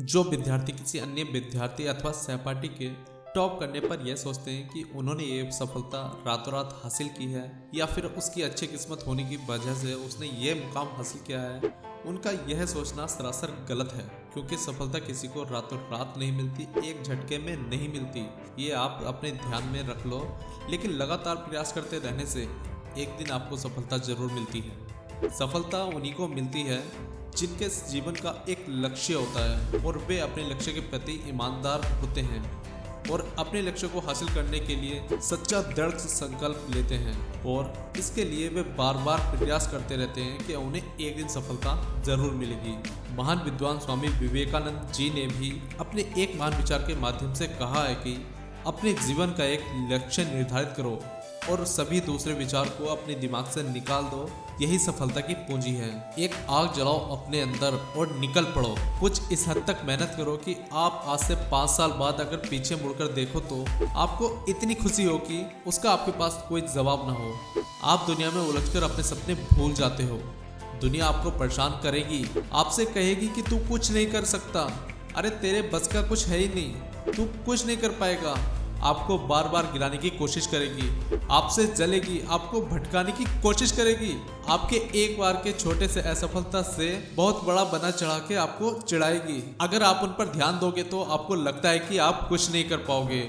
जो विद्यार्थी किसी अन्य विद्यार्थी अथवा सहपाठी के टॉप करने पर यह सोचते हैं कि उन्होंने ये सफलता रातों रात हासिल की है या फिर उसकी अच्छी किस्मत होने की वजह से उसने ये मुकाम हासिल किया है, उनका यह सोचना सरासर गलत है। क्योंकि सफलता किसी को रातों रात नहीं मिलती, एक झटके में नहीं मिलती। ये आप अपने ध्यान में रख लो। लेकिन लगातार प्रयास करते रहने से एक दिन आपको सफलता जरूर मिलती है। सफलता उन्हीं को मिलती है जिनके जीवन का एक लक्ष्य होता है और वे अपने लक्ष्य के प्रति ईमानदार होते हैं और अपने लक्ष्य को हासिल करने के लिए सच्चा दृढ़ संकल्प लेते हैं और इसके लिए वे बार बार प्रयास करते रहते हैं कि उन्हें एक दिन सफलता जरूर मिलेगी। महान विद्वान स्वामी विवेकानंद जी ने भी अपने एक महान विचार के माध्यम से कहा है कि अपने जीवन का एक लक्ष्य निर्धारित करो और सभी दूसरे विचार को अपने दिमाग से निकाल दो, यही सफलता की पूंजी है। एक आग जलाओ अपने अंदर और निकल पड़ो। कुछ इस हद तक मेहनत करो कि आप आज से 5 साल बाद अगर पीछे मुड़कर देखो तो आपको इतनी खुशी हो कि उसका आपके पास कोई जवाब ना हो। आप दुनिया में उलझकर अपने सपने भूल जाते हो। दुनिया आपको परेशान करेगी, आपसे कहेगी कि तू कुछ नहीं कर सकता, अरे तेरे बस का कुछ है ही नहीं, तू कुछ नहीं कर पाएगा। आपको बार बार गिराने की कोशिश करेगी, आपसे जलेगी, आपको भटकाने की कोशिश करेगी, आपके एक बार के छोटे से असफलता से बहुत बड़ा बना चढ़ा के आपको चिढ़ाएगी। अगर आप उन पर ध्यान दोगे तो आपको लगता है कि आप कुछ नहीं कर पाओगे।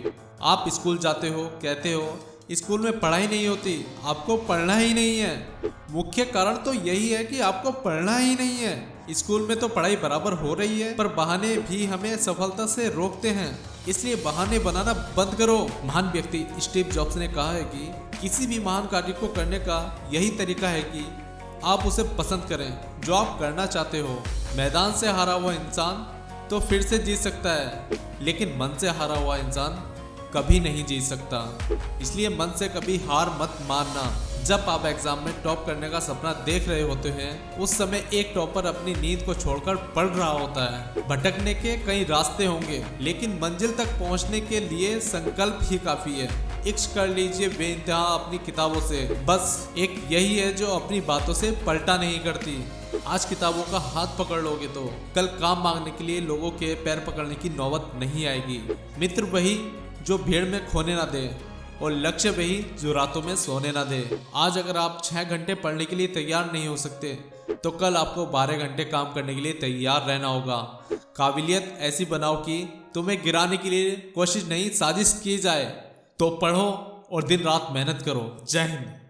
आप स्कूल जाते हो, कहते हो स्कूल में पढ़ाई नहीं होती, आपको पढ़ना ही नहीं है। मुख्य कारण तो यही है कि आपको पढ़ना ही नहीं है। स्कूल में तो पढ़ाई बराबर हो रही है, पर बहाने भी हमें सफलता से रोकते हैं, इसलिए बहाने बनाना बंद करो। महान व्यक्ति स्टीव जॉब्स ने कहा है कि किसी भी महान कार्य को करने का यही तरीका है कि आप उसे पसंद करें जो आप करना चाहते हो। मैदान से हारा हुआ इंसान तो फिर से जीत सकता है, लेकिन मन से हारा हुआ इंसान कभी नहीं जीत सकता। इसलिए मन से कभी हार मत मानना। जब आप एग्जाम में टॉप करने का सपना देख रहे होते हैं, उस समय एक टॉपर अपनी नींद को छोड़कर पढ़ रहा होता है। भटकने के कई रास्ते होंगे, लेकिन मंजिल तक पहुंचने के लिए संकल्प ही काफी है। इश्क कर लीजिए बेइंतहा अपनी किताबों से, बस एक यही है जो अपनी बातों से पलटा नहीं करती। आज किताबों का हाथ पकड़ लोगे तो कल काम मांगने के लिए लोगों के पैर पकड़ने की नौबत नहीं आएगी। मित्र वही जो भीड़ में खोने ना दे और लक्ष्य वही जो रातों में सोने ना दे। आज अगर आप 6 घंटे पढ़ने के लिए तैयार नहीं हो सकते तो कल आपको 12 घंटे काम करने के लिए तैयार रहना होगा। काबिलियत ऐसी बनाओ कि तुम्हें गिराने के लिए कोशिश नहीं साजिश की जाए। तो पढ़ो और दिन रात मेहनत करो। जय हिंद।